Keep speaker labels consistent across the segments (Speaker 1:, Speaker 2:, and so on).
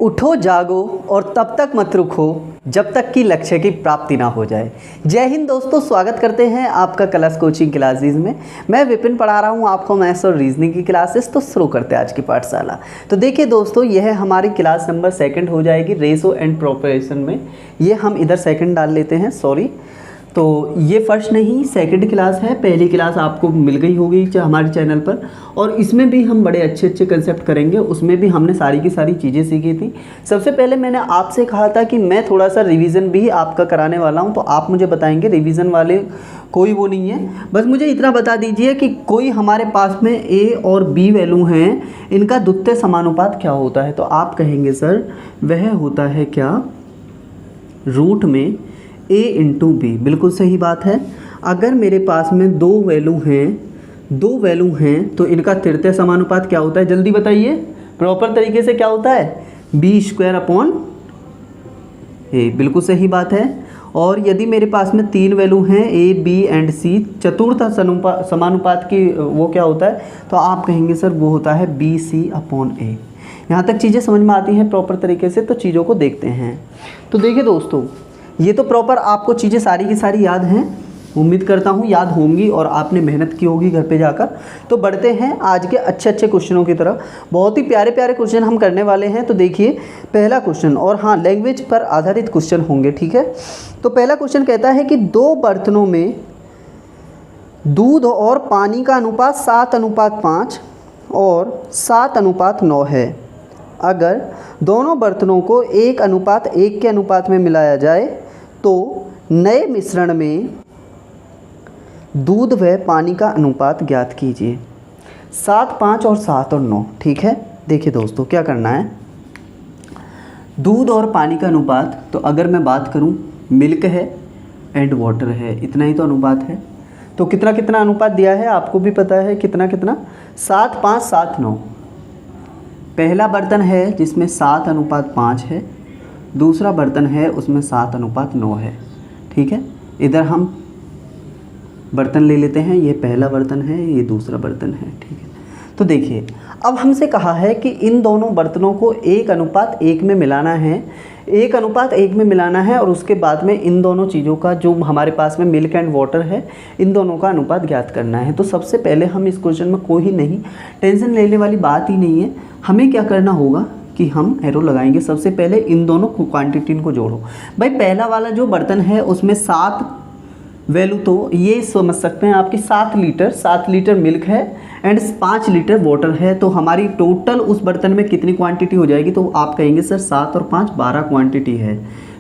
Speaker 1: उठो जागो और तब तक मत रुको जब तक कि लक्ष्य की प्राप्ति ना हो जाए। जय हिंद दोस्तों, स्वागत करते हैं आपका कलर्स कोचिंग क्लासेस में। मैं विपिन पढ़ा रहा हूं आपको मैथ्स और रीजनिंग की क्लासेस। तो शुरू करते हैं आज की पाठशाला। तो देखिए दोस्तों, यह हमारी क्लास नंबर 2 हो जाएगी रेशो एंड प्रोपोर्शन में। ये हम इधर 2 डाल लेते हैं, सॉरी। तो ये फर्स्ट नहीं, 2 क्लास है। पहली क्लास आपको मिल गई होगी हमारे चैनल पर, और इसमें भी हम बड़े अच्छे अच्छे कंसेप्ट करेंगे। उसमें भी हमने सारी की सारी चीज़ें सीखी थी। सबसे पहले मैंने आपसे कहा था कि मैं थोड़ा सा रिवीजन भी आपका कराने वाला हूं, तो आप मुझे बताएंगे रिवीजन वाले कोई वो नहीं है। बस मुझे इतना बता दीजिए कि कोई हमारे पास में ए और बी वैल्यू हैं, इनका द्वितीय समानुपात क्या होता है। तो आप कहेंगे सर वह होता है क्या, रूट में a इंटू बी। बिल्कुल सही बात है। अगर मेरे पास में दो वैल्यू हैं तो इनका तृतीय समानुपात क्या होता है, जल्दी बताइए। प्रॉपर तरीके से क्या होता है, b² अपॉन a। बिल्कुल सही बात है। और यदि मेरे पास में 3 वैल्यू हैं a, b एंड c, चतुर्थ समानुपात की वो क्या होता है, तो आप कहेंगे सर वो होता है bc अपॉन a। यहाँ तक चीज़ें समझ में आती हैं प्रॉपर तरीके से, तो चीज़ों को देखते हैं। तो देखिए दोस्तों, ये तो प्रॉपर आपको चीज़ें सारी की सारी याद हैं, उम्मीद करता हूँ याद होंगी और आपने मेहनत की होगी घर पे जाकर। तो बढ़ते हैं आज के अच्छे अच्छे क्वेश्चनों की तरफ। बहुत ही प्यारे प्यारे क्वेश्चन हम करने वाले हैं। तो देखिए पहला क्वेश्चन, और हाँ लैंग्वेज पर आधारित क्वेश्चन होंगे, ठीक है। तो पहला क्वेश्चन कहता है कि 2 बर्तनों में दूध और पानी का अनुपात 7:5 और 7:9 है। अगर दोनों बर्तनों को 1:1 के अनुपात में मिलाया जाए तो नए मिश्रण में दूध व पानी का अनुपात ज्ञात कीजिए। 7, 5 और 7 और 9, ठीक है। देखिए दोस्तों क्या करना है, दूध और पानी का अनुपात, तो अगर मैं बात करूं मिल्क है एंड वाटर है, इतना ही तो अनुपात है। तो कितना कितना अनुपात दिया है आपको भी पता है, कितना कितना, 7, 5, 7, 9। पहला बर्तन है जिसमें 7:5 है, दूसरा बर्तन है उसमें 7:9 है, ठीक है। इधर हम बर्तन ले लेते हैं, ये पहला बर्तन है, ये दूसरा बर्तन है, ठीक है। तो देखिए अब हमसे कहा है कि इन दोनों बर्तनों को 1:1 में मिलाना है, 1:1 में मिलाना है, और उसके बाद में इन दोनों चीज़ों का जो हमारे पास में मिल्क एंड वाटर है, इन दोनों का अनुपात ज्ञात करना है। तो सबसे पहले हम इस क्वेश्चन में कोई नहीं टेंशन लेने वाली बात ही नहीं है। हमें क्या करना होगा कि हम एरो लगाएंगे। सबसे पहले इन दोनों क्वांटिटी को जोड़ो। भाई पहला वाला जो बर्तन है उसमें 7 वैल्यू, तो ये समझ सकते हैं आपकी 7 लीटर मिल्क है एंड 5 लीटर वाटर है। तो हमारी टोटल उस बर्तन में कितनी क्वांटिटी हो जाएगी, तो आप कहेंगे सर 7 और 5 12 क्वांटिटी है।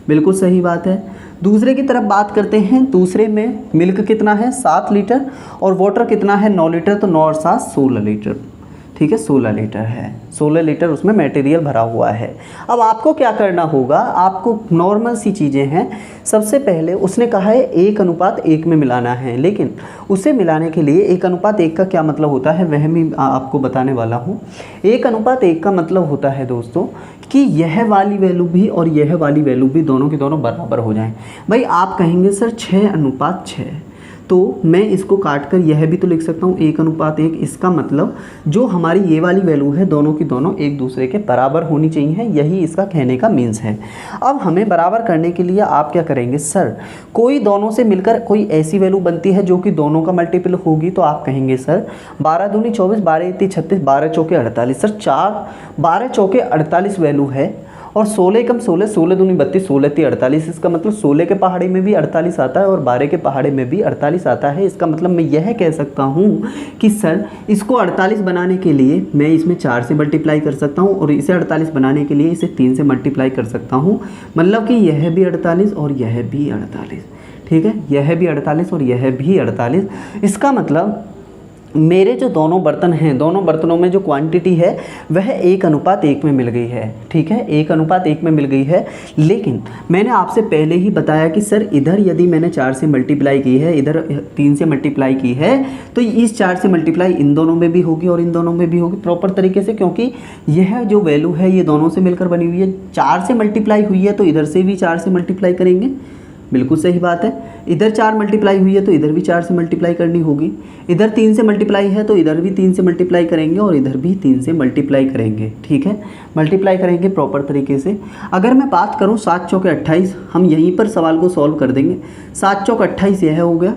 Speaker 1: बिल्कुल सही बात है। दूसरे की तरफ बात करते हैं। दूसरे में मिल्क कितना है, 7 लीटर, और वाटर कितना है, 9 लीटर। तो 9 और 7 16 लीटर, ठीक है, 16 लीटर है। 16 लीटर उसमें मटेरियल भरा हुआ है। अब आपको क्या करना होगा, आपको नॉर्मल सी चीज़ें हैं। सबसे पहले उसने कहा है 1:1 में मिलाना है, लेकिन उसे मिलाने के लिए 1:1 का क्या मतलब होता है वह मैं आपको बताने वाला हूँ। 1:1 का मतलब होता है दोस्तों कि यह वाली वैल्यू भी और यह वाली वैल्यू भी दोनों के दोनों बराबर हो जाएं। भाई आप कहेंगे सर 6:6, तो मैं इसको काट कर यह भी तो लिख सकता हूँ 1:1। इसका मतलब जो हमारी ये वाली वैल्यू है दोनों की दोनों एक दूसरे के बराबर होनी चाहिए, यही इसका कहने का मीन्स है। अब हमें बराबर करने के लिए आप क्या करेंगे, सर कोई दोनों से मिलकर कोई ऐसी वैल्यू बनती है जो कि दोनों का मल्टीपल होगी। तो आप कहेंगे सर 12 दूनी 24, 12 इतनी 36, 12 चौके 48। सर 12 चौके 48 वैल्यू है, और 16 कम 16, 16 दूनी 32, 16 ती 48। इसका मतलब 16 के पहाड़े में भी 48 आता है और 12 के पहाड़े में भी 48 आता है। इसका मतलब मैं यह कह सकता हूँ कि सर इसको 48 बनाने के लिए मैं इसमें 4 से मल्टीप्लाई कर सकता हूँ, और इसे 48 बनाने के लिए इसे 3 से मल्टीप्लाई कर सकता हूँ। मतलब कि यह भी 48 और यह भी 48, ठीक है, यह भी 48 और यह भी 48। इसका मतलब मेरे जो दोनों बर्तन हैं, दोनों बर्तनों में जो क्वांटिटी है वह 1:1 में मिल गई है, ठीक है, 1:1 में मिल गई है। लेकिन मैंने आपसे पहले ही बताया कि सर इधर यदि मैंने 4 से मल्टीप्लाई की है, इधर 3 से मल्टीप्लाई की है, तो इस 4 से मल्टीप्लाई इन दोनों में भी होगी और इन दोनों में भी होगी प्रॉपर तरीके से, क्योंकि यह जो वैल्यू है ये दोनों से मिलकर बनी हुई है। 4 से मल्टीप्लाई हुई है तो इधर से भी 4 से मल्टीप्लाई करेंगे, बिल्कुल सही बात है। इधर 4 मल्टीप्लाई हुई है तो इधर भी 4 से मल्टीप्लाई करनी होगी। इधर 3 से मल्टीप्लाई है तो इधर भी 3 से मल्टीप्लाई करेंगे और इधर भी 3 से मल्टीप्लाई करेंगे। ठीक है, मल्टीप्लाई करेंगे प्रॉपर तरीके से। अगर मैं बात करूँ 7 चौके 28, हम यहीं पर सवाल को सॉल्व कर देंगे। 7 चौक 28 यह हो गया,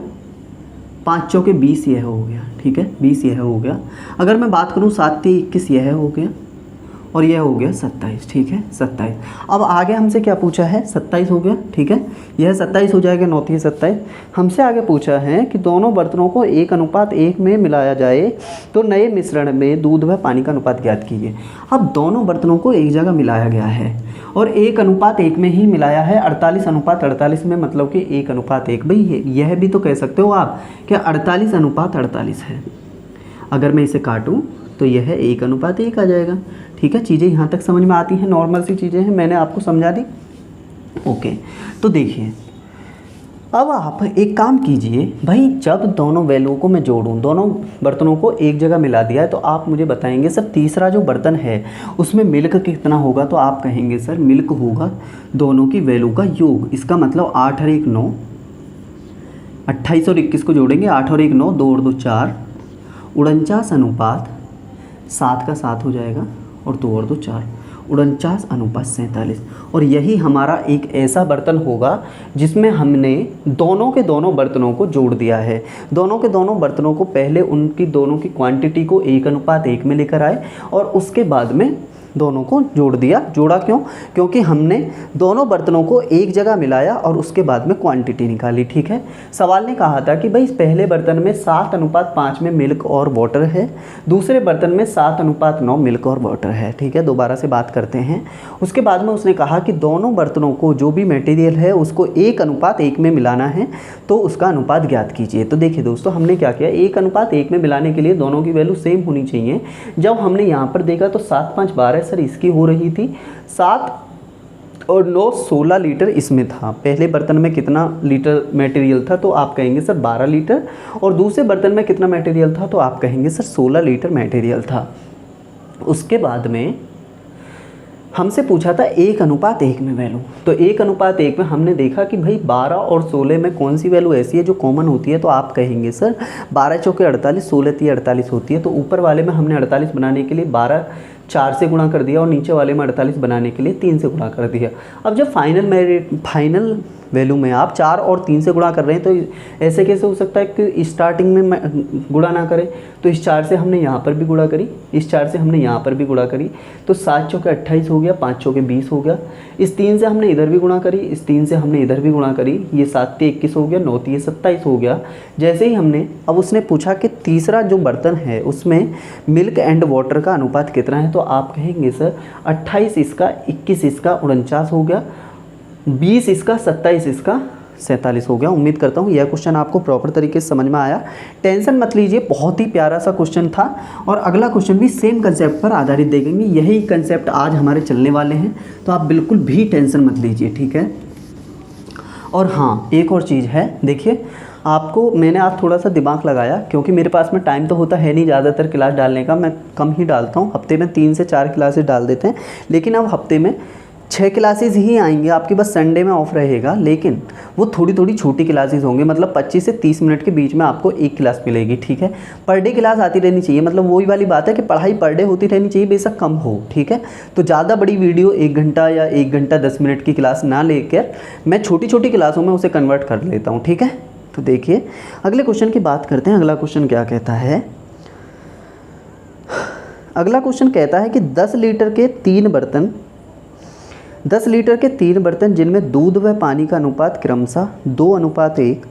Speaker 1: 5 चौके 20 यह हो गया। ठीक है, 20 यह हो गया। अगर मैं बात करूँ 7 3 21 यह हो गया और यह हो गया 27। ठीक है, 27। अब आगे हमसे क्या पूछा है, 27 हो गया। ठीक है, यह 27 हो जाएगा, 9 3 27। हमसे आगे पूछा है कि दोनों बर्तनों को 1:1 में मिलाया जाए तो नए मिश्रण में दूध व पानी का अनुपात ज्ञात कीजिए। अब दोनों बर्तनों को एक जगह मिलाया गया है और 1:1 में ही मिलाया है, 48:48 में, मतलब कि 1:1। भाई यह भी तो कह सकते हो आप कि 48:48 है। अगर मैं इसे काटूँ तो यह 1:1 आ जाएगा। ठीक है, चीज़ें यहाँ तक समझ में आती हैं, नॉर्मल सी चीज़ें हैं, मैंने आपको समझा दी। ओके, तो देखिए अब आप एक काम कीजिए भाई, जब दोनों वैल्यू को मैं जोड़ूं, दोनों बर्तनों को एक जगह मिला दिया है, तो आप मुझे बताएंगे सर तीसरा जो बर्तन है उसमें मिल्क कितना होगा। तो आप कहेंगे सर मिल्क होगा दोनों की वैल्यू का योग। इसका मतलब 8 और 1 9, 28 और 21 को जोड़ेंगे, 8 और 1 9, 2 और 2 4, 49:7 का 7 हो जाएगा और 2 और 2 4, 49:47। और यही हमारा एक ऐसा बर्तन होगा जिसमें हमने दोनों के दोनों बर्तनों को जोड़ दिया है। दोनों के दोनों बर्तनों को पहले उनकी दोनों की क्वांटिटी को 1:1 में लेकर आए और उसके बाद में दोनों को जोड़ दिया। जोड़ा क्यों? क्योंकि हमने दोनों बर्तनों को एक जगह मिलाया और उसके बाद में क्वांटिटी निकाली। ठीक है, सवाल ने कहा था कि भाई पहले बर्तन में 7:5 में मिल्क और वाटर है, दूसरे बर्तन में 7:9 मिल्क और वाटर है। ठीक है, दोबारा से बात करते हैं। उसके बाद में उसने कहा कि दोनों बर्तनों को जो भी मटेरियल है उसको 1:1 में मिलाना है, तो उसका अनुपात ज्ञात कीजिए। तो देखिए दोस्तों, हमने क्या किया, 1:1 में मिलाने के लिए दोनों की वैल्यू सेम होनी चाहिए। जब हमने यहाँ पर देखा तो 7 5 12 सर इसकी हो रही थी, 7 और 9 16 लीटर इसमें था। पहले बर्तन में कितना लीटर मटेरियल था, तो आप कहेंगे सर 12 लीटर, और दूसरे बर्तन में कितना मटेरियल था, तो आप कहेंगे सर 16 लीटर मटेरियल था। उसके बाद में हमसे पूछा था 1:1 में वैल्यू, तो 1:1 में हमने देखा कि भाई 12 और 16 में कौन सी वैल्यू ऐसी है जो कॉमन होती है, तो आप कहेंगे सर 12 चौके 48, 16 3 48 होती है। तो ऊपर वाले में हमने 48 बनाने के लिए 12 4 से गुणा कर दिया और नीचे वाले में 48 बनाने के लिए 3 से गुणा कर दिया। अब जब फाइनल वैल्यू में आप 4 और 3 से गुणा कर रहे हैं, तो ऐसे कैसे हो सकता है कि स्टार्टिंग में गुणा ना करें। तो इस 4 से हमने यहाँ पर भी गुणा करी, इस 4 से हमने यहाँ पर भी गुणा करी, तो 7 चौके 28 हो गया, 5 चौके 20 हो गया। इस 3 से हमने इधर भी गुणा करी, इस 3 से हमने इधर भी गुणा करी, ये 7 3 21 हो गया, 9 3 27 हो गया। जैसे ही हमने, अब उसने पूछा कि तीसरा जो बर्तन है उसमें मिल्क एंड वाटर का अनुपात कितना है, तो आप कहेंगे सर 28 इसका, 21 इसका, 49 हो गया, 20 इसका, 27 इसका, 47 हो गया। उम्मीद करता हूँ यह क्वेश्चन आपको प्रॉपर तरीके से समझ में आया। टेंशन मत लीजिए, बहुत ही प्यारा सा क्वेश्चन था। और अगला क्वेश्चन भी सेम कंसेप्ट पर आधारित देखेंगे, यही कंसेप्ट आज हमारे चलने वाले हैं, तो आप बिल्कुल भी टेंशन मत लीजिए। ठीक है, और हाँ एक और चीज़ है, देखिए आपको मैंने आज थोड़ा सा दिमाग लगाया, क्योंकि मेरे पास में टाइम तो होता है नहीं ज़्यादातर क्लास डालने का, मैं कम ही डालता हूँ, हफ्ते में 3 से 4 क्लासेस डाल देते हैं। लेकिन अब हफ्ते में 6 क्लासेस ही आएंगे आपकी, बस संडे में ऑफ रहेगा, लेकिन वो थोड़ी थोड़ी छोटी क्लासेस होंगे, मतलब 25 से 30 मिनट के बीच में आपको एक क्लास मिलेगी। ठीक है, पर डे क्लास आती रहनी चाहिए, मतलब वही वाली बात है कि पढ़ाई पर डे होती रहनी चाहिए, बेशक कम हो। ठीक है, तो ज़्यादा बड़ी वीडियो 1 घंटा या 1 घंटा 10 मिनट की क्लास ना लेकर मैं छोटी छोटी क्लासों में उसे कन्वर्ट कर लेता हूँ। ठीक है, तो देखिए अगले क्वेश्चन की बात करते हैं। अगला क्वेश्चन क्या कहता है, अगला क्वेश्चन कहता है कि 10 लीटर के 3 बर्तन, 10 लीटर के 3 बर्तन जिनमें दूध व पानी का अनुपात क्रमशः 2:1,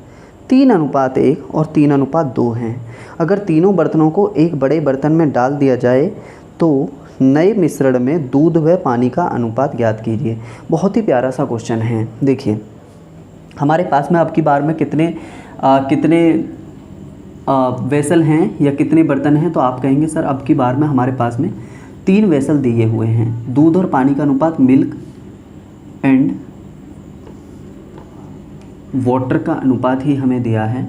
Speaker 1: 3:1 और 3:2 हैं। अगर तीनों बर्तनों को एक बड़े बर्तन में डाल दिया जाए तो नए मिश्रण में दूध व पानी का अनुपात ज्ञात कीजिए। बहुत ही प्यारा सा क्वेश्चन है। देखिए हमारे पास में अब की बार में कितने वेसल हैं या कितने बर्तन हैं, तो आप कहेंगे सर अब की बार में हमारे पास में 3 वेसल दिए हुए हैं। दूध और पानी का अनुपात, मिल्क एंड वाटर का अनुपात ही हमें दिया है।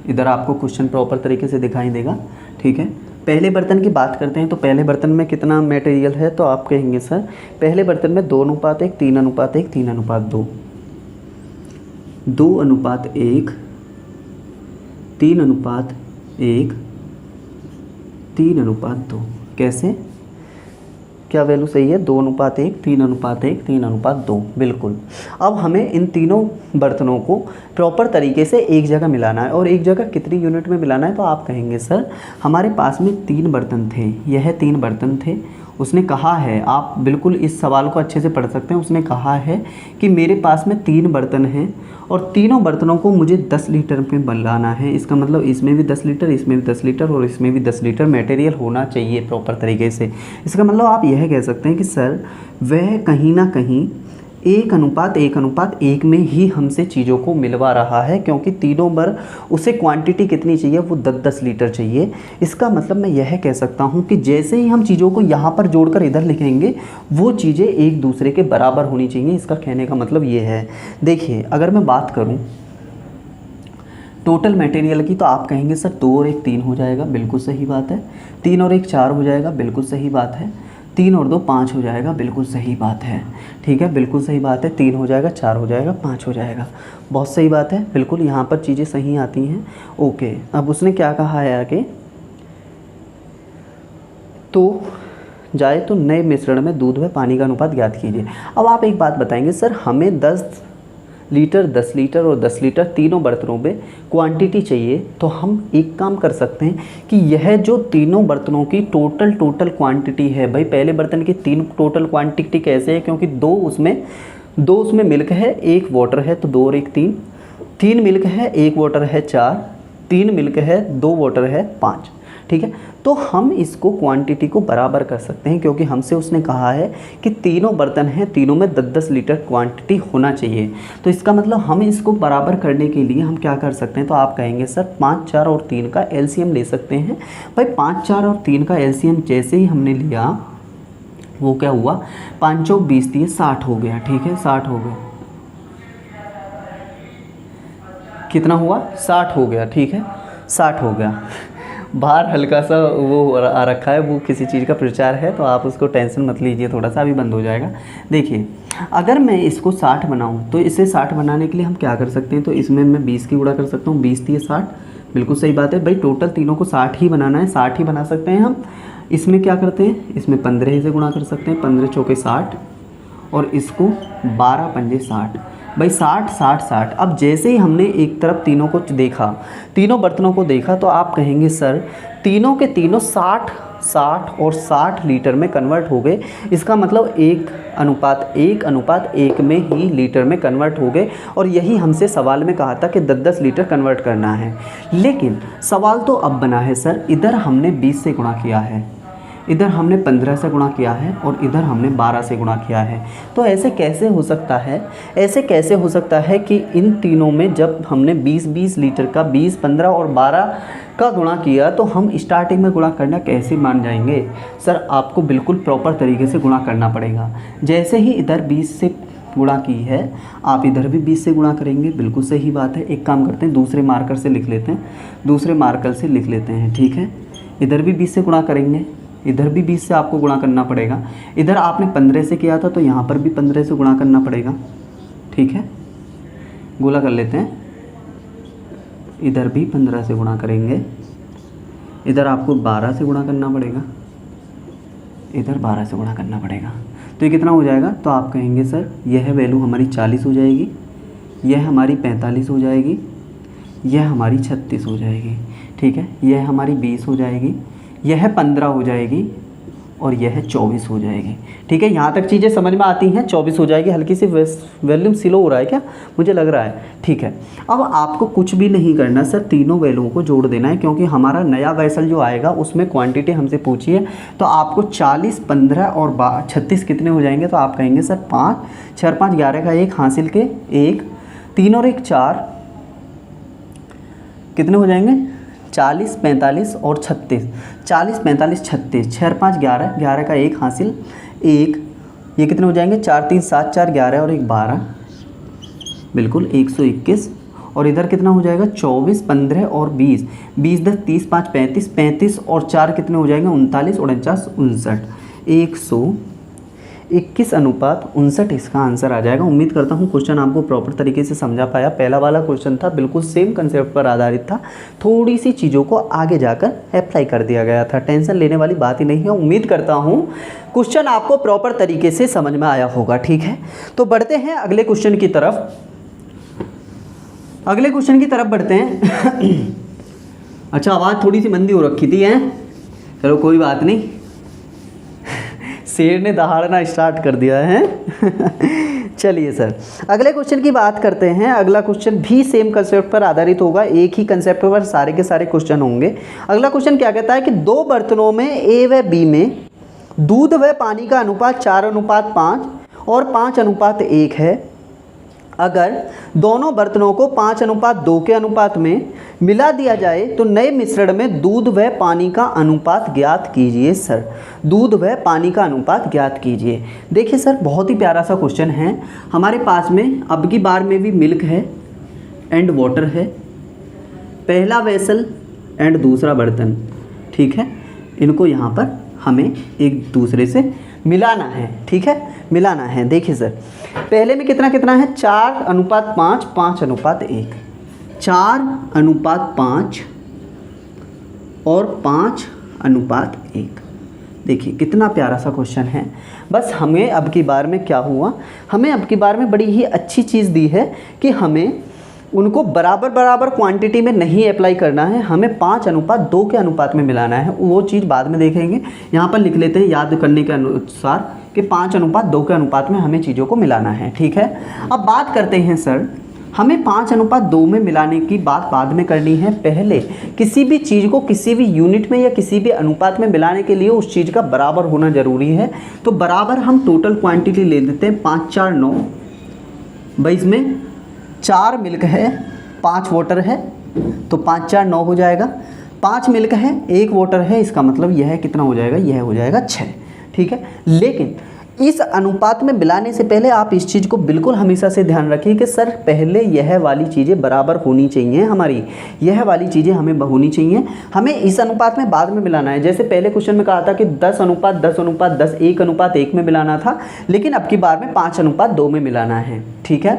Speaker 1: इधर आपको क्वेश्चन प्रॉपर तरीके से दिखाई देगा। ठीक है, पहले बर्तन की बात करते हैं, तो पहले बर्तन में कितना मटेरियल है, तो आप कहेंगे सर पहले बर्तन में 2:1, 3:1, 3:2। 2:1, 3:1, 3:2। कैसे, क्या वैल्यू सही है? 2:1, 3:1, 3:2, बिल्कुल। अब हमें इन तीनों बर्तनों को प्रॉपर तरीके से एक जगह मिलाना है। और एक जगह कितनी यूनिट में मिलाना है? तो आप कहेंगे सर हमारे पास में 3 बर्तन थे, यह 3 बर्तन थे। उसने कहा है, आप बिल्कुल इस सवाल को अच्छे से पढ़ सकते हैं। उसने कहा है कि मेरे पास में 3 बर्तन हैं और तीनों बर्तनों को मुझे 10 लीटर में बनाना है। इसका मतलब इसमें भी 10 लीटर, इसमें भी 10 लीटर और इसमें भी 10 लीटर मटेरियल होना चाहिए प्रॉपर तरीके से। इसका मतलब आप यह कह सकते हैं कि सर वह कहीं ना कहीं 1:1:1 में ही हमसे चीज़ों को मिलवा रहा है, क्योंकि तीनों बार उसे क्वांटिटी कितनी चाहिए? वो 10-10 लीटर चाहिए। इसका मतलब मैं यह कह सकता हूँ कि जैसे ही हम चीज़ों को यहाँ पर जोड़कर इधर लिखेंगे वो चीज़ें एक दूसरे के बराबर होनी चाहिए। इसका कहने का मतलब ये है। देखिए अगर मैं बात करूँ टोटल मटेरियल की, तो आप कहेंगे सर 2 और 1 3 हो जाएगा, बिल्कुल सही बात है। 3 और 1 4 हो जाएगा, बिल्कुल सही बात है। 3 और 2 5 हो जाएगा, बिल्कुल सही बात है। ठीक है, बिल्कुल सही बात है। 3 हो जाएगा, 4 हो जाएगा, 5 हो जाएगा, बहुत सही बात है। बिल्कुल यहाँ पर चीज़ें सही आती हैं। ओके, अब उसने क्या कहा है आगे? तो जाए तो नए मिश्रण में दूध व पानी का अनुपात ज्ञात कीजिए। अब आप एक बात बताएंगे सर हमें 10 लीटर, 10 लीटर और 10 लीटर तीनों बर्तनों में क्वांटिटी चाहिए। तो हम एक काम कर सकते हैं कि यह जो तीनों बर्तनों की टोटल क्वांटिटी है, भाई पहले बर्तन की 3 टोटल क्वांटिटी कैसे है? क्योंकि दो उसमें मिल्क है, 1 वाटर है, तो 2 और 1 3। 3 मिल्क है, 1 वाटर है, 4। 3 मिल्क है, 2 वाटर है, 5। ठीक है, तो हम इसको क्वांटिटी को बराबर कर सकते हैं, क्योंकि हमसे उसने कहा है कि तीनों बर्तन हैं, तीनों में 10-10 लीटर क्वांटिटी होना चाहिए। तो इसका मतलब हम इसको बराबर करने के लिए हम क्या कर सकते हैं? तो आप कहेंगे सर 5, 4 और 3 का एलसीएम ले सकते हैं। भाई 5, 4 और 3 का एलसीएम जैसे ही हमने लिया वो क्या हुआ? 5 चौक 20 दिए, 60 हो गया। ठीक है, 60 हो गया। कितना हुआ? 60 हो गया। ठीक है, 60 हो गया। बाहर हल्का सा वो आ रखा है, वो किसी चीज़ का प्रचार है, तो आप उसको टेंशन मत लीजिए, थोड़ा सा अभी बंद हो जाएगा। देखिए अगर मैं इसको 60 बनाऊं तो इसे 60 बनाने के लिए हम क्या कर सकते हैं? तो इसमें मैं 20 की गुणा कर सकता हूँ, 20 दिए 60, बिल्कुल सही बात है। भाई टोटल तीनों को 60 ही बनाना है, 60 ही बना सकते हैं हम। इसमें क्या करते हैं? इसमें 15 से गुणा कर सकते हैं, 15 चौके 60 और इसको 12 पंजे 60। भाई 60 60 60। अब जैसे ही हमने एक तरफ तीनों को देखा, तीनों बर्तनों को देखा, तो आप कहेंगे सर तीनों के तीनों 60 60 और 60 लीटर में कन्वर्ट हो गए। इसका मतलब 1:1:1 में ही लीटर में कन्वर्ट हो गए। और यही हमसे सवाल में कहा था कि 10-10 लीटर कन्वर्ट करना है। लेकिन सवाल तो अब बना है सर, इधर हमने 20 से गुणा किया है, इधर हमने 15 से गुणा किया है और इधर हमने 12 से गुणा किया है। तो ऐसे कैसे हो सकता है? ऐसे कैसे हो सकता है कि इन तीनों में जब हमने 20-20 लीटर का 20, 15 और 12 का गुणा किया, तो हम स्टार्टिंग में गुणा करना कैसे मान जाएंगे? सर आपको बिल्कुल प्रॉपर तरीके से गुणा करना पड़ेगा। जैसे ही इधर 20 से गुणा की है, आप इधर भी 20 से गुणा करेंगे, बिल्कुल सही बात है। एक काम करते हैं, दूसरे मार्कर से लिख लेते हैं, दूसरे मार्कर से लिख लेते हैं। ठीक है, इधर भी 20 से गुणा करेंगे, इधर भी 20 से आपको गुणा करना पड़ेगा। इधर आपने 15 से किया था, तो यहाँ पर भी 15 से गुणा करना पड़ेगा। ठीक है, गुणा कर लेते हैं। इधर भी 15 से गुणा करेंगे, इधर आपको 12 से गुणा करना पड़ेगा, इधर 12 से गुणा करना पड़ेगा। तो ये कितना हो जाएगा? तो आप कहेंगे सर यह वैल्यू हमारी 40 हो जाएगी, यह हमारी 45 हो जाएगी, यह हमारी 36 हो जाएगी। ठीक है, यह हमारी 20 हो जाएगी, यह 15 हो जाएगी और यह 24 हो जाएगी। ठीक है, यहाँ तक चीज़ें समझ में आती हैं। 24 हो जाएगी। हल्की सी वॉल्यूम स्लो हो रहा है क्या? मुझे लग रहा है। ठीक है, अब आपको कुछ भी नहीं करना सर, तीनों वैल्यूओं को जोड़ देना है, क्योंकि हमारा नया वैसल जो आएगा उसमें क्वांटिटी हमसे पूछी है। तो आपको 40, 15 और 36 कितने हो जाएंगे? तो आप कहेंगे सर 5, 4, 5, 11 का 1 हासिल के 1, 3 और 1 4, कितने हो जाएंगे? 40, 45 और 36, 40, 45, 36, 6, 5, 11, 11 का 1 हासिल 1, ये कितने हो जाएंगे? 4, 3, 7, 4, 11 और 1 12, बिल्कुल 121। और इधर कितना हो जाएगा? 24, 15 और 20, 20, 10, 30, 5, 35, 35 और 4 कितने हो जाएंगे? 39, 49, 59, 21:59 इसका आंसर आ जाएगा। उम्मीद करता हूँ क्वेश्चन आपको प्रॉपर तरीके से समझा पाया। पहला वाला क्वेश्चन था, बिल्कुल सेम कंसेप्ट पर आधारित था, थोड़ी सी चीज़ों को आगे जाकर अप्लाई कर दिया गया था। टेंशन लेने वाली बात ही नहीं है। उम्मीद करता हूँ क्वेश्चन आपको प्रॉपर तरीके से समझ में आया होगा। ठीक है, तो बढ़ते हैं अगले क्वेश्चन की तरफ। अगले क्वेश्चन की तरफ बढ़ते हैं। अच्छा, आवाज़ थोड़ी सी मंदी हो रखी थी है, चलो कोई बात नहीं, शेर ने दहाड़ना स्टार्ट कर दिया है। चलिए सर, अगले क्वेश्चन की बात करते हैं। अगला क्वेश्चन भी सेम कंसेप्ट पर आधारित होगा, एक ही कंसेप्ट पर सारे के सारे क्वेश्चन होंगे। अगला क्वेश्चन क्या कहता है कि 2 बर्तनों में ए व बी में दूध व पानी का अनुपात 4:5 और 5:1 है। अगर दोनों बर्तनों को 5:2 के अनुपात में मिला दिया जाए तो नए मिश्रण में दूध व पानी का अनुपात ज्ञात कीजिए। सर, दूध व पानी का अनुपात ज्ञात कीजिए। देखिए सर, बहुत ही प्यारा सा क्वेश्चन है। हमारे पास में अब की बार में भी मिल्क है एंड वाटर है, पहला वेसल एंड दूसरा बर्तन। ठीक है, इनको यहाँ पर हमें एक दूसरे से मिलाना है। ठीक है, मिलाना है। देखिए सर, पहले में कितना कितना है, 4:5, 5:1, 4:5 और 5:1। देखिए कितना प्यारा सा क्वेश्चन है। बस हमें अब की बार में क्या हुआ, हमें अब की बार में बड़ी ही अच्छी चीज़ दी है कि हमें उनको बराबर बराबर क्वांटिटी में नहीं अप्लाई करना है, हमें 5:2 के अनुपात में मिलाना है। वो चीज़ बाद में देखेंगे, यहाँ पर लिख लेते हैं याद करने के अनुसार कि 5:2 के अनुपात में हमें चीज़ों को मिलाना है। ठीक है, अब बात करते हैं सर, हमें 5:2 में मिलाने की बात बाद में करनी है। पहले किसी भी चीज़ को किसी भी यूनिट में या किसी भी अनुपात में मिलाने के लिए उस चीज़ का बराबर होना ज़रूरी है। तो बराबर हम टोटल क्वांटिटी ले लेते हैं, 5 4 9। भाई इसमें 4 मिल्क है, 5 वाटर है, तो 5 4 9 हो जाएगा। 5 मिल्क है, 1 वाटर है, इसका मतलब यह कितना हो जाएगा, यह हो जाएगा 6। ठीक है, लेकिन इस अनुपात में मिलाने से पहले आप इस चीज़ को बिल्कुल हमेशा से ध्यान रखिए कि सर पहले यह वाली चीज़ें बराबर होनी चाहिए, हमारी यह वाली चीज़ें हमें होनी चाहिए, हमें इस अनुपात में बाद में मिलाना है। जैसे पहले क्वेश्चन में कहा था कि 10:10:10, 1:1 में मिलाना था, लेकिन अब की बार में 5:2 में मिलाना है। ठीक है,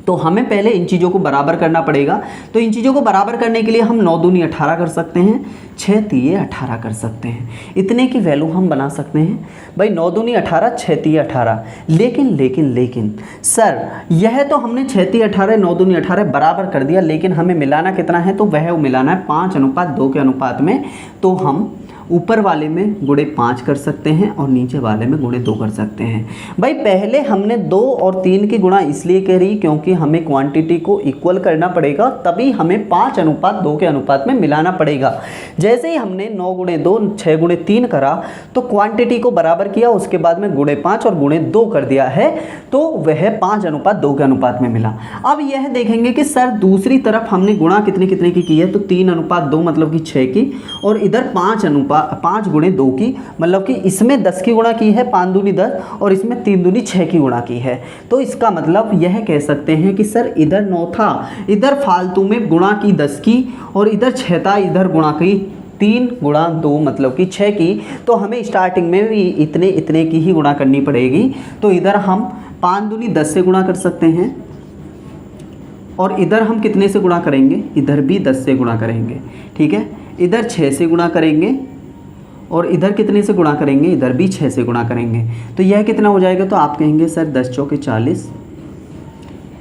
Speaker 1: तो हमें पहले इन चीज़ों को बराबर करना पड़ेगा। तो इन चीज़ों को बराबर करने के लिए हम 9 दूनी 18 कर सकते हैं, 6 तिये 18 कर सकते हैं, इतने की वैल्यू हम बना सकते हैं। भाई 9 दूनी 18, 6 तिये 18। लेकिन सर यह तो हमने 6 तिये 18, 9 दूनी 18 बराबर कर दिया, लेकिन हमें मिलाना कितना है, तो वह मिलाना है 5:2 के अनुपात में। तो हम ऊपर वाले में गुणे 5 कर सकते हैं और नीचे वाले में गुणे 2 कर सकते हैं। भाई पहले हमने 2 और 3 की गुणा इसलिए करी क्योंकि हमें क्वांटिटी को इक्वल करना पड़ेगा, तभी हमें 5:2 के अनुपात में मिलाना पड़ेगा। जैसे ही हमने 9 गुणे 2, 6 गुणे 3 करा तो क्वांटिटी को बराबर किया, उसके बाद में गुणे 5 और गुणे 2 कर दिया है, तो वह 5:2 के अनुपात में मिला। अब यह देखेंगे कि सर दूसरी तरफ हमने गुणा कितने कितने की है, तो 3:2 मतलब कि 6 की, और इधर 5 गुणे 2 की, मतलब कि इसमें 10 की गुणा की है, 5 दूनी 10, और इसमें 3 दूनी 6 की गुणा की है। तो इसका मतलब यह कह सकते हैं कि सर इधर 9 था, इधर फालतू में गुणा की 10 की, और इधर 6 था, इधर गुणा की 3 गुणा 2 मतलब कि 6 की। तो हमें स्टार्टिंग में भी इतने की ही गुणा करनी पड़ेगी। तो इधर हम 5 दूनी 10 से गुणा कर सकते हैं, और इधर हम कितने से गुणा करेंगे, इधर भी 10 से गुणा करेंगे। ठीक है, इधर 6 से गुणा करेंगे, और इधर कितने से गुणा करेंगे, इधर भी 6 से गुणा करेंगे। तो यह कितना हो जाएगा, तो आप कहेंगे सर 10 चौके 40,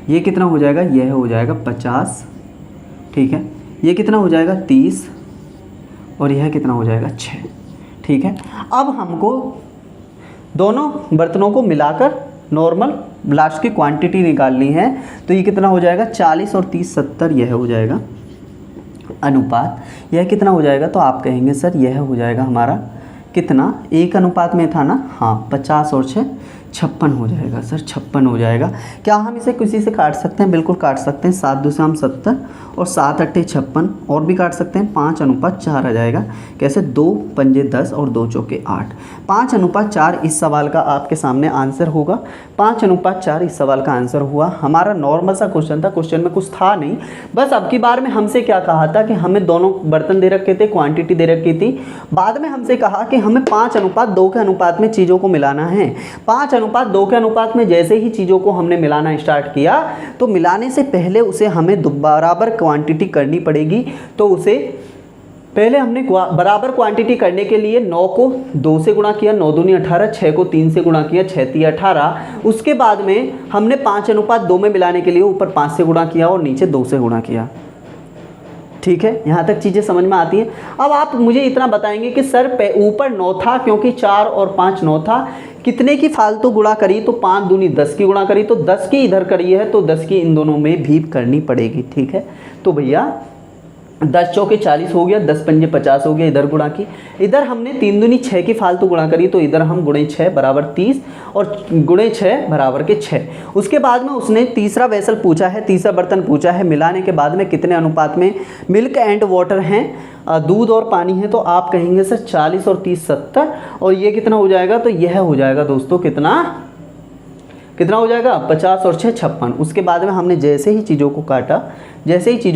Speaker 1: ये कितना हो जाएगा, यह हो जाएगा 50। ठीक है, ये कितना हो जाएगा 30, और यह कितना हो जाएगा 6। ठीक है, अब हमको दोनों बर्तनों को मिलाकर नॉर्मल लास्ट की क्वांटिटी निकालनी है। तो ये कितना हो जाएगा, 40 और 30 70, यह हो जाएगा अनुपात। यह कितना हो जाएगा, तो आप कहेंगे सर यह हो जाएगा हमारा कितना, 1 अनुपात में था ना, हाँ 50 और 6 56 हो जाएगा सर, 56 हो जाएगा। क्या हम इसे किसी से काट सकते हैं? बिल्कुल काट सकते हैं। 7 दूसरे हम 70 और 7 अट्ठे 56 और भी काट सकते हैं। 5:4 आ जाएगा। कैसे? 2 पंजे 10 और 2 चौके 8। 5:4 इस सवाल का आपके सामने आंसर होगा। 5:4 इस सवाल का आंसर हुआ। हमारा नॉर्मल सा क्वेश्चन था, क्वेश्चन में कुछ था नहीं। बस अब की बार में हमसे क्या कहा था कि हमें दोनों बर्तन दे रखे थे, क्वांटिटी दे रखी थी। बाद में हमसे कहा कि हमें 5:2 के अनुपात में चीज़ों को मिलाना है। 5:2 के अनुपात में जैसे ही चीज़ों को हमने मिलाना स्टार्ट किया तो मिलाने से पहले उसे हमें बराबर क्वांटिटी करनी पड़ेगी। तो उसे पहले हमने बराबर क्वांटिटी करने के लिए 9 को 2 से गुणा किया, 9 दूनी 18, 6 को 3 से गुणा किया, 6 3 18। उसके बाद में हमने 5:2 में मिलाने के लिए ऊपर 5 से गुणा किया और नीचे 2 से गुणा किया। ठीक है, यहाँ तक चीज़ें समझ में आती हैं। अब आप मुझे इतना बताएंगे कि सर ऊपर 9 था क्योंकि 4 और 5 9 था, कितने की फालतू गुणा करी? तो 5 दूनी 10 की गुणा करी, तो 10 की इधर करी है तो 10 की इन दोनों में भी करनी पड़ेगी। ठीक है, तो भैया 10 चौके 40 हो गया, 10 पंजे 50 हो गया, इधर गुणा की। इधर हमने 3 दूनी 6 की फालतू गुणा करी तो इधर हम गुणे 6 बराबर 30 और गुणे 6 बराबर के 6। उसके बाद में उसने तीसरा वेसल पूछा है, तीसरा बर्तन पूछा है, मिलाने के बाद में कितने अनुपात में मिल्क एंड वाटर हैं, दूध और पानी है। तो आप कहेंगे सर 40 और 30 70 और ये कितना हो जाएगा? तो यह हो जाएगा दोस्तों कितना हो जाएगा? 50 और 6 56। उसके बाद में हमने जैसे ही चीज़ों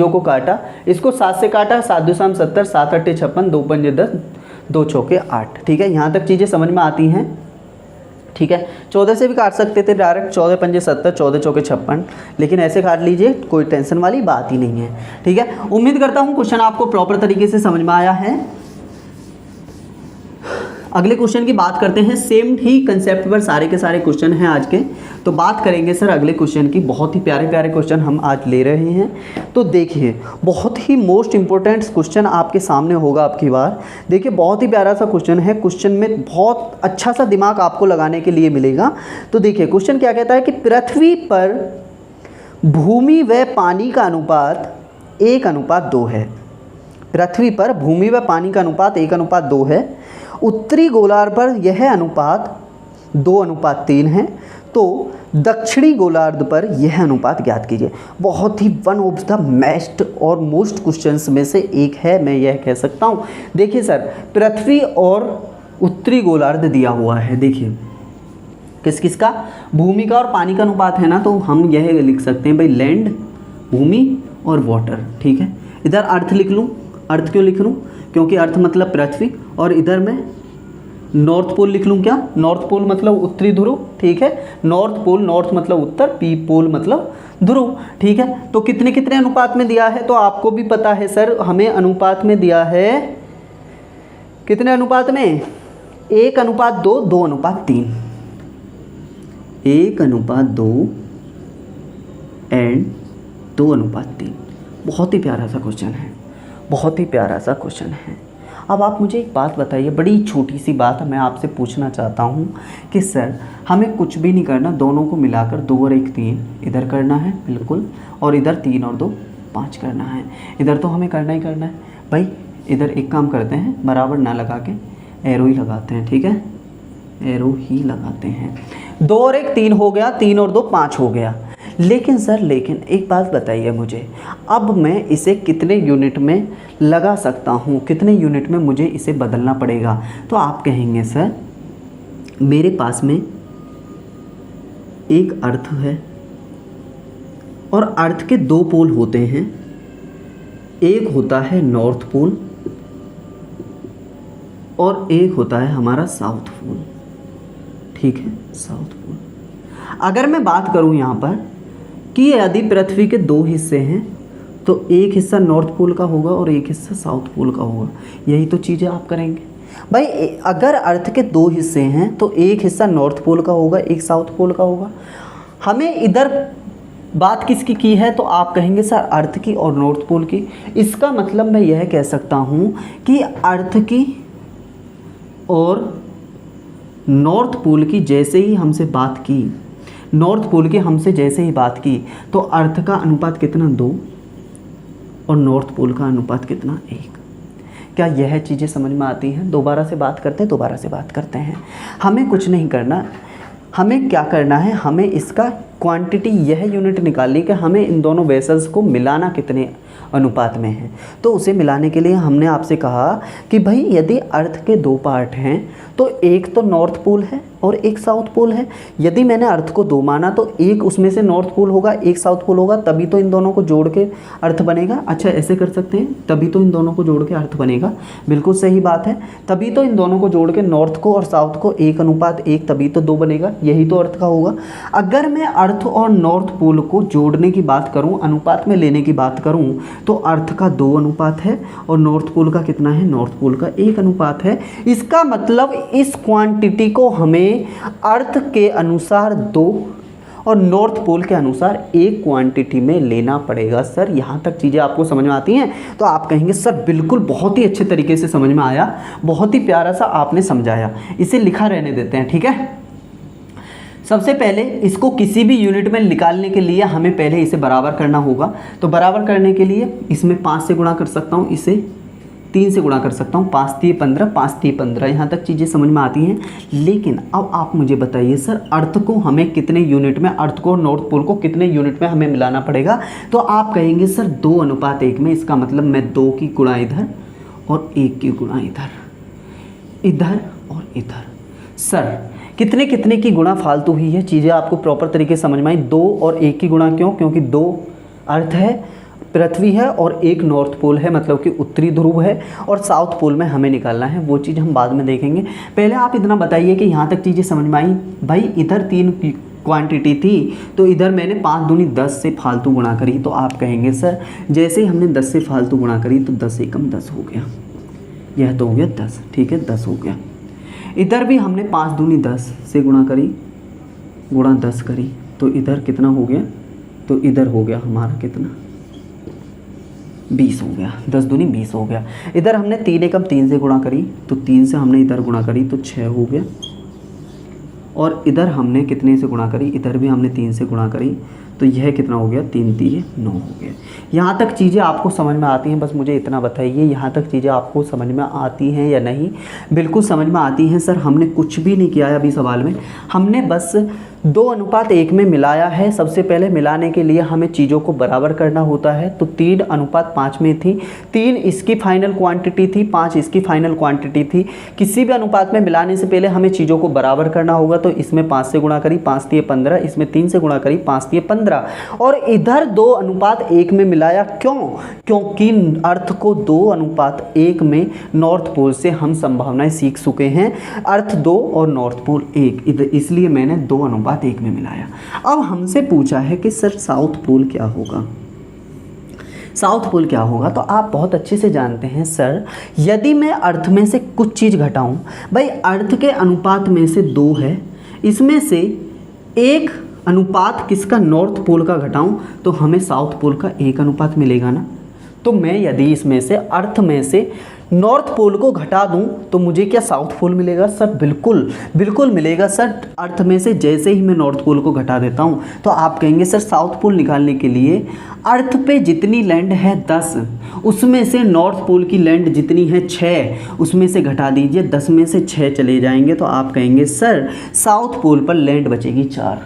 Speaker 1: को काटा, इसको 7 से काटा, 7 दूसरा 70, 7 अट्ठे 56, 2 पंजे 10, 2 चौके 8। ठीक है, यहाँ तक चीज़ें समझ में आती हैं। ठीक है, 14 से भी काट सकते थे डायरेक्ट, 14 पंजे 70, 14 चौके 56, लेकिन ऐसे काट लीजिए, कोई टेंशन वाली बात ही नहीं है। ठीक है, उम्मीद करता हूँ क्वेश्चन आपको प्रॉपर तरीके से समझ में आया है। अगले क्वेश्चन की बात करते हैं। सेम ही कंसेप्ट पर सारे के सारे क्वेश्चन हैं आज के, तो बात करेंगे सर अगले क्वेश्चन की। बहुत ही प्यारे प्यारे क्वेश्चन हम आज ले रहे हैं। तो देखिए, बहुत ही मोस्ट इंपॉर्टेंट क्वेश्चन आपके सामने होगा आपकी बार। देखिए, बहुत ही प्यारा सा क्वेश्चन है। क्वेश्चन में बहुत अच्छा सा दिमाग आपको लगाने के लिए मिलेगा। तो देखिए, क्वेश्चन क्या कहता है कि पृथ्वी पर भूमि व पानी का अनुपात 1:2 है। पृथ्वी पर भूमि व पानी का अनुपात 1:2 है। उत्तरी गोलार्ध पर यह अनुपात 2:3 है। तो दक्षिणी गोलार्ध पर यह अनुपात ज्ञात कीजिए। बहुत ही वन ऑफ द बेस्ट और मोस्ट क्वेश्चंस में से एक है, मैं यह कह सकता हूँ। देखिए सर, पृथ्वी और उत्तरी गोलार्ध दिया हुआ है। देखिए, किस किस का? भूमि का और पानी का अनुपात है ना, तो हम यह लिख सकते हैं भाई लैंड, भूमि और वाटर। ठीक है, इधर अर्थ लिख लूँ। अर्थ क्यों लिख लूँ? क्योंकि अर्थ मतलब पृथ्वी, और इधर मैं नॉर्थ पोल लिख लूँ। क्या? नॉर्थ पोल मतलब उत्तरी ध्रुव। ठीक है, नॉर्थ पोल, नॉर्थ मतलब उत्तर, पोल मतलब ध्रुव। ठीक है, तो कितने कितने अनुपात में दिया है? तो आपको भी पता है सर, हमें अनुपात में दिया है। कितने अनुपात में? 1:2, 2:3। 1:2 एंड 2:3। बहुत ही प्यारा सा क्वेश्चन है, बहुत ही प्यारा सा क्वेश्चन है। अब आप मुझे एक बात बताइए, बड़ी छोटी सी बात मैं आपसे पूछना चाहता हूँ कि सर हमें कुछ भी नहीं करना, दोनों को मिलाकर 2 और 1 3 इधर करना है बिल्कुल, और इधर 3 और 2 5 करना है। इधर तो हमें करना ही करना है भाई। इधर एक काम करते हैं, बराबर ना लगा के एरो ही लगाते हैं। ठीक है, एरो ही लगाते हैं। 2 और 1 3 हो गया, 3 और 2 5 हो गया। लेकिन सर एक बात बताइए मुझे, अब मैं इसे कितने यूनिट में लगा सकता हूँ, कितने यूनिट में मुझे इसे बदलना पड़ेगा? तो आप कहेंगे सर मेरे पास में एक अर्थ है और अर्थ के 2 पोल होते हैं। एक होता है नॉर्थ पोल और एक होता है हमारा साउथ पोल। ठीक है, साउथ पोल। अगर मैं बात करूँ यहाँ पर कि यदि पृथ्वी के 2 हिस्से हैं तो एक हिस्सा नॉर्थ पोल का होगा और एक हिस्सा साउथ पोल का होगा। यही तो चीज़ें आप करेंगे भाई। अगर अर्थ के 2 हिस्से हैं तो एक हिस्सा नॉर्थ पोल का होगा, एक साउथ पोल का होगा। हमें इधर बात किसकी की है? तो आप कहेंगे सर अर्थ की और नॉर्थ पोल की। इसका मतलब मैं यह कह सकता हूँ कि अर्थ की और नॉर्थ पोल की जैसे ही हमसे बात की, नॉर्थ पोल की हमसे जैसे ही बात की, तो अर्थ का अनुपात कितना? 2 और नॉर्थ पोल का अनुपात कितना? 1। क्या यह चीज़ें समझ में आती हैं? दोबारा से बात करते हैं। हमें कुछ नहीं करना, हमें क्या करना है, हमें इसका क्वांटिटी, यह यूनिट निकालनी कि हमें इन दोनों वेसल्स को मिलाना कितने अनुपात में है। तो उसे मिलाने के लिए हमने आपसे कहा कि भाई यदि अर्थ के दो पार्ट हैं तो एक तो नॉर्थ पोल है और एक साउथ पोल है। यदि मैंने अर्थ को दो माना तो एक उसमें से नॉर्थ पोल होगा, एक साउथ पोल होगा, तभी तो इन दोनों को जोड़ के अर्थ बनेगा। अच्छा, ऐसे कर सकते हैं, तभी तो इन दोनों को जोड़ के अर्थ बनेगा, बिल्कुल सही बात है। तभी तो इन दोनों को जोड़ के नॉर्थ को और साउथ को 1:1 तभी तो 2 बनेगा, यही तो अर्थ का होगा। अगर मैं अर्थ और नॉर्थ पोल को जोड़ने की बात करूं, अनुपात में लेने की बात करूं, तो अर्थ का 2 अनुपात है और नॉर्थ पोल का कितना है, नॉर्थ पोल का 1 अनुपात है। इसका मतलब इस क्वांटिटी को हमें अर्थ के अनुसार 2 और नॉर्थ पोल के अनुसार 1 क्वांटिटी में लेना पड़ेगा। सर यहाँ तक चीज़ें आपको समझ में आती हैं? तो आप कहेंगे सर बिल्कुल, बहुत ही अच्छे तरीके से समझ में आया, बहुत ही प्यारा सा आपने समझाया। इसे लिखा रहने देते हैं, ठीक है। सबसे पहले इसको किसी भी यूनिट में निकालने के लिए हमें पहले इसे बराबर करना होगा। तो बराबर करने के लिए इसमें 5 से गुणा कर सकता हूँ, इसे 3 से गुणा कर सकता हूँ, 5 3 15, 5 3 15, यहाँ तक चीज़ें समझ में आती हैं। लेकिन अब आप मुझे बताइए सर, अर्थ को हमें कितने यूनिट में, अर्थ को नॉर्थ पोल को कितने यूनिट में हमें मिलाना पड़ेगा? तो आप कहेंगे सर 2:1 में। इसका मतलब मैं 2 की गुणा इधर और 1 की गुणा इधर और इधर। सर कितने कितने की गुणा फालतू हुई है, चीज़ें आपको प्रॉपर तरीके से समझ में आई। 2 और 1 की गुणा क्यों? क्योंकि 2 अर्थ है, पृथ्वी है, और 1 नॉर्थ पोल है, मतलब कि उत्तरी ध्रुव है, और साउथ पोल में हमें निकालना है। वो चीज़ हम बाद में देखेंगे। पहले आप इतना बताइए कि यहाँ तक चीज़ें समझ में आई। भाई इधर 3 क्वांटिटी थी तो इधर मैंने 5 दूनी 10 से फालतू गुणा करी। तो आप कहेंगे सर जैसे ही हमने 10 से फालतू गुणा करी तो 10 एकम 10 हो गया, यह तो हो गया 10, ठीक है, 10 हो गया। इधर भी हमने 5 दूनी 10 से गुणा करी, गुणा 10 करी, तो इधर कितना हो गया? तो इधर हो गया हमारा कितना, 20 हो गया, 10 दूनी 20 हो गया। इधर हमने 3 एकम 3 से गुणा करी, तो 3 से हमने इधर गुणा करी तो 6 हो गया। और इधर हमने कितने से गुणा करी? इधर भी हमने 3 से गुणा करी, तो यह कितना हो गया? 3 3 9 हो गया। यहाँ तक चीज़ें आपको समझ में आती हैं? बस मुझे इतना बताइए, यहाँ तक चीज़ें आपको समझ में आती हैं या नहीं? बिल्कुल समझ में आती हैं सर। हमने कुछ भी नहीं किया है अभी सवाल में, हमने बस 2:1 में मिलाया है। सबसे पहले मिलाने के लिए हमें चीज़ों को बराबर करना होता है। तो 3:5 में थी, 3 इसकी फाइनल क्वांटिटी थी, 5 इसकी फाइनल क्वांटिटी थी। किसी भी अनुपात में मिलाने से पहले हमें चीज़ों को बराबर करना होगा। तो इसमें 5 से गुणा करी, 5 3 15, इसमें 3 से गुणा करी, 5 3 15, और इधर 2:1 में मिलाया। क्यों? क्योंकि अर्थ को 2:1 में नॉर्थ पोल से हम संभावनाएं सीख चुके हैं, अर्थ 2 और नॉर्थ पोल 1, इसलिए मैंने 2:1 में मिलाया। अब हमसे पूछा है कि सर साउथ पोल क्या होगा, साउथ पोल क्या होगा? तो आप बहुत अच्छे से जानते हैं सर, यदि मैं अर्थ में से कुछ चीज़ घटाऊं, भाई अर्थ के अनुपात में से 2 है, इसमें से 1 अनुपात किसका, नॉर्थ पोल का घटाऊं, तो हमें साउथ पोल का 1 अनुपात मिलेगा ना। तो मैं यदि इसमें से अर्थ में से नॉर्थ पोल को घटा दूं तो मुझे क्या साउथ पोल मिलेगा? सर बिल्कुल बिल्कुल मिलेगा सर। अर्थ में से जैसे ही मैं नॉर्थ पोल को घटा देता हूं तो आप कहेंगे सर साउथ पोल निकालने के लिए अर्थ पे जितनी लैंड है 10, उसमें से नॉर्थ पोल की लैंड जितनी है 6, उसमें से घटा दीजिए, 10 में से 6 चले जाएंगे। तो आप कहेंगे सर साउथ पोल पर लैंड बचेगी 4।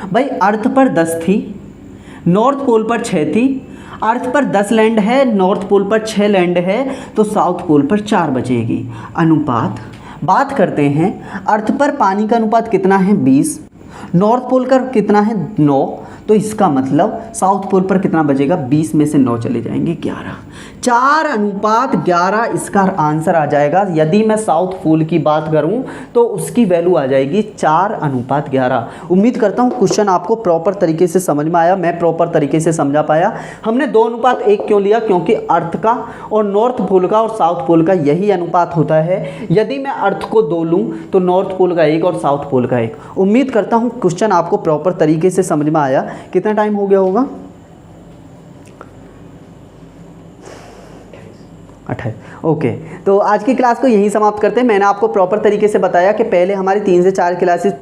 Speaker 1: भाई अर्थ पर 10 थी, नॉर्थ पोल पर 6 थी, अर्थ पर 10 लैंड है, नॉर्थ पोल पर 6 लैंड है, तो साउथ पोल पर 4 बचेगी। अनुपात बात करते हैं, अर्थ पर पानी का अनुपात कितना है? 20, नॉर्थ पोल का कितना है? 9, तो इसका मतलब साउथ पोल पर कितना बचेगा? 20 में से 9 चले जाएंगे 11, 4:11 इसका आंसर आ जाएगा। यदि मैं साउथ पोल की बात करूं तो उसकी वैल्यू आ जाएगी 4:11। उम्मीद करता हूं क्वेश्चन आपको प्रॉपर तरीके से समझ में आया, मैं प्रॉपर तरीके से समझा पाया। हमने 2:1 क्यों लिया? क्योंकि अर्थ का और नॉर्थ पोल का और साउथ पोल का यही अनुपात होता है। यदि मैं अर्थ को 2 लूँ तो नॉर्थ पोल का 1 और साउथ पोल का 1। उम्मीद करता हूँ क्वेश्चन आपको प्रॉपर तरीके से समझ में आया। कितना टाइम हो गया होगा? 28। ओके, तो आज की क्लास को यहीं समाप्त करते हैं। मैंने आपको प्रॉपर तरीके से बताया कि पहले हमारी 3 से 4 क्लासेस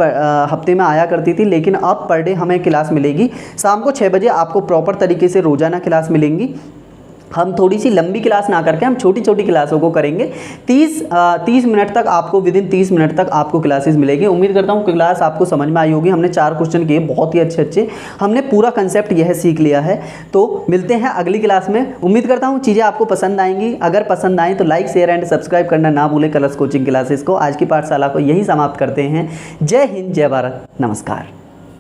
Speaker 1: हफ्ते में आया करती थी, लेकिन अब पर डे हमें क्लास मिलेगी। शाम को 6 बजे आपको प्रॉपर तरीके से रोज़ाना क्लास मिलेंगी। हम थोड़ी सी लंबी क्लास ना करके हम छोटी छोटी क्लासों को करेंगे। 30 मिनट तक आपको, विदिन 30 मिनट तक आपको क्लासेस मिलेगी। उम्मीद करता हूँ क्लास आपको समझ में आई होगी। हमने 4 क्वेश्चन किए, बहुत ही अच्छे अच्छे, हमने पूरा कंसेप्ट यह सीख लिया है। तो मिलते हैं अगली क्लास में। उम्मीद करता हूँ चीज़ें आपको पसंद आएंगी। अगर पसंद आए तो लाइक, शेयर एंड सब्सक्राइब करना ना भूलें कलर्स कोचिंग क्लासेस को। आज की पाठशाला को यही समाप्त करते हैं। जय हिंद, जय भारत, नमस्कार।